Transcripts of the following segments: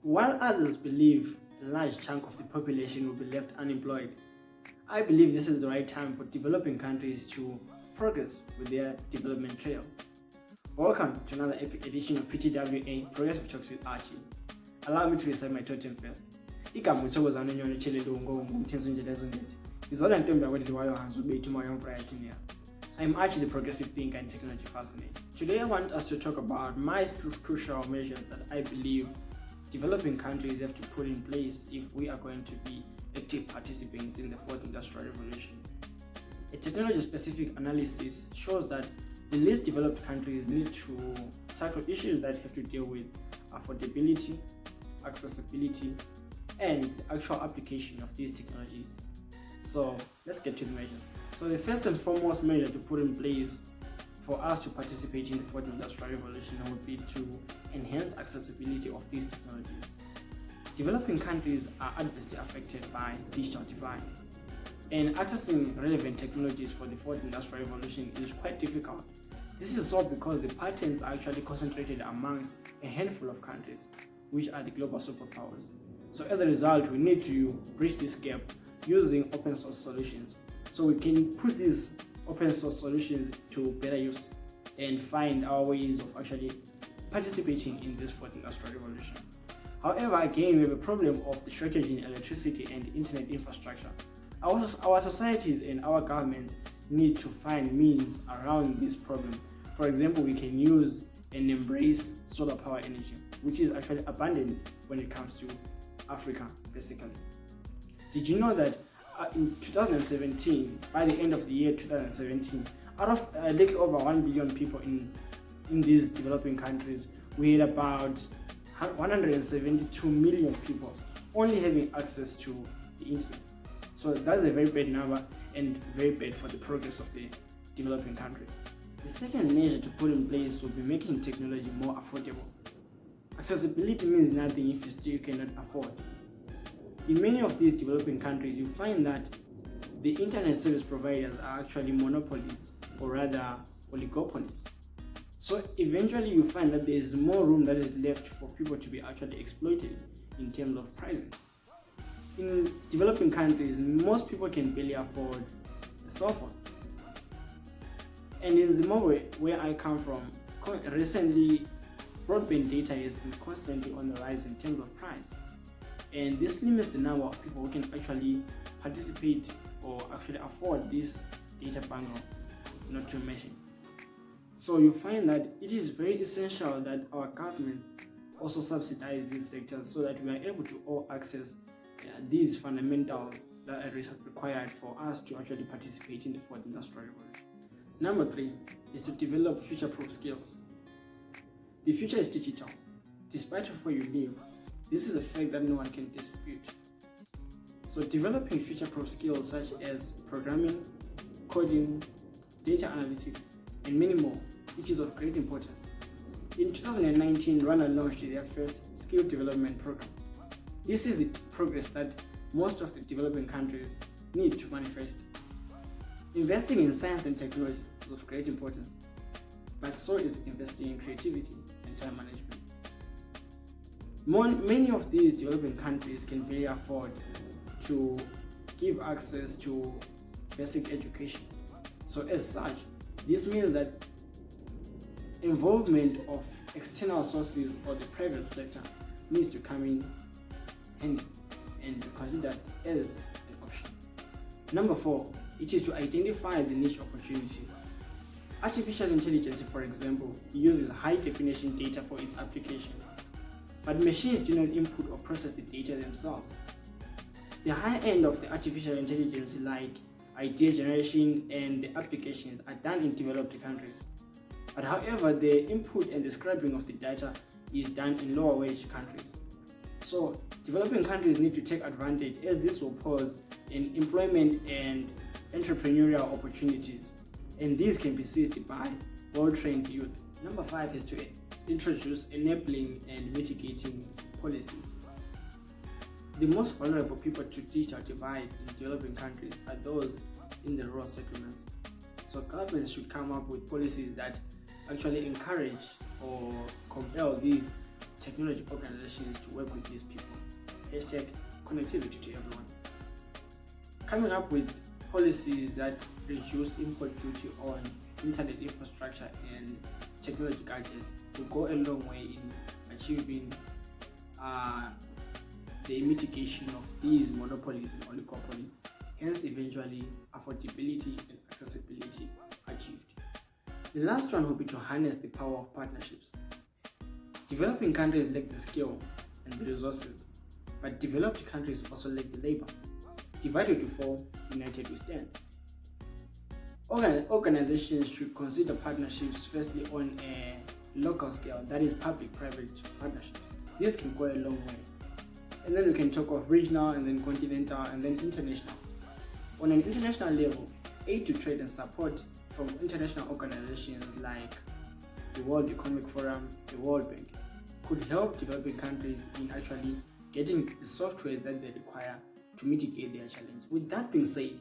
While others believe a large chunk of the population will be left unemployed, I believe this is the right time for developing countries to progress with their development trails. Welcome to another epic edition of PTWA Progressive Talks with Archie. Allow me to recite my totem first. Igama uthokozana nyona chelelo ngomthenso nje lezo ngithi. Izola ntombi yakwethu wayohanza ubethu moya umfriday here. I'm Archie, the progressive thinker and technology fascinator. Today I want us to talk about my 6 crucial measures that I believe developing countries have to put in place if we are going to be active participants in the 4th Industrial Revolution. A technology-specific analysis shows that the least developed countries need to tackle issues that have to deal with affordability, accessibility, and the actual application of these technologies. So let's get to the measures. So the first and foremost measure to put in place for us to participate in the 4th Industrial Revolution would be to enhance accessibility of these technologies. Developing countries are adversely affected by digital divide, and accessing relevant technologies for the 4th Industrial Revolution is quite difficult. This is so because the patents are actually concentrated amongst a handful of countries, which are the global superpowers. So as a result, we need to bridge this gap using open source solutions. So we can put these open source solutions to better use and find our ways of actually participating in this 4th Industrial Revolution. However, again, we have a problem of the shortage in electricity and internet infrastructure. Our societies and our governments need to find means around this problem. For example, we can use and embrace solar power energy, which is actually abundant when it comes to Africa, basically. Did you know that in 2017, by the end of the year 2017, out of a little over 1 billion people in these developing countries, we had about 172 million people only having access to the internet. So that's a very bad number and very bad for the progress of the developing countries. The second measure to put in place will be making technology more affordable. Accessibility means nothing if you still cannot afford. In many of these developing countries, you find that the internet service providers are actually monopolies, or rather oligopolies. So eventually you find that there is more room that is left for people to be actually exploited in terms of pricing. In developing countries, most people can barely afford a cell phone. And in Zimbabwe, where I come from, recently broadband data has been constantly on the rise in terms of price. And this limits the number of people who can actually participate or actually afford this data bundle, not to mention. So you find that it is very essential that our governments also subsidize this sector so that we are able to all access these fundamentals that are required for us to actually participate in the 4th Industrial Revolution. Number 3 is to develop future-proof skills. The future is digital. Despite of where you live, this is a fact that no one can dispute. So developing future-proof skills such as programming, coding, data analytics, and many more, which is of great importance. In 2019, Rwanda launched their first skill development program. This is the progress that most of the developing countries need to manifest. Investing in science and technology is of great importance, but so is investing in creativity and time management. Many of these developing countries can barely afford to give access to basic education. So as such, this means that involvement of external sources or the private sector needs to come in handy and considered as an option. Number 4, it is to identify the niche opportunity. Artificial intelligence, for example, uses high definition data for its application, but machines do not input or process the data themselves. The high end of the artificial intelligence, like idea generation and the applications, are done in developed countries. But however, the input and the scrubbing of the data is done in lower wage countries. So developing countries need to take advantage, as this will pose in employment and entrepreneurial opportunities, and these can be seized by well-trained youth. Number 5 is to introduce enabling and mitigating policies. The most vulnerable people to digital divide in developing countries are those in the rural settlements. So governments should come up with policies that actually encourage or compel these technology organizations to work with these people. Hashtag connectivity to everyone. Coming up with policies that reduce import duty on internet infrastructure and technology gadgets will go a long way in achieving the mitigation of these monopolies and oligopolies, hence eventually affordability and accessibility achieved. The last one will be to harness the power of partnerships. Developing countries lack the skill and the resources, but developed countries also lack the labor. Divided we fall, united we stand. Organizations should consider partnerships firstly on a local scale, that is public-private partnerships. This can go a long way. And then we can talk of regional and then continental and then international. On an international level, aid to trade and support from international organizations like the World Economic Forum, the World Bank, could help developing countries in actually getting the software that they require to mitigate their challenge. With that being said,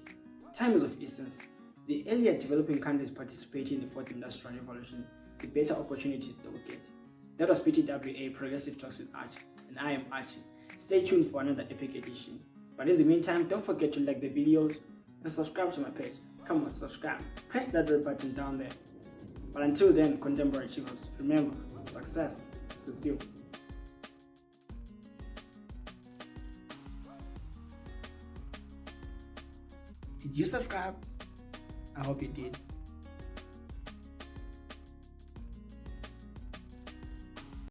time is of essence. The earlier developing countries participate in the fourth industrial revolution, the better opportunities they will get. That was PTWA Progressive Talks with Archie, and I am Archie. Stay tuned for another epic edition. But in the meantime, don't forget to like the videos and subscribe to my page. Come on, subscribe. Press that red button down there. But until then, contemporary achievers, remember, success suits you. Did you subscribe? I hope you did.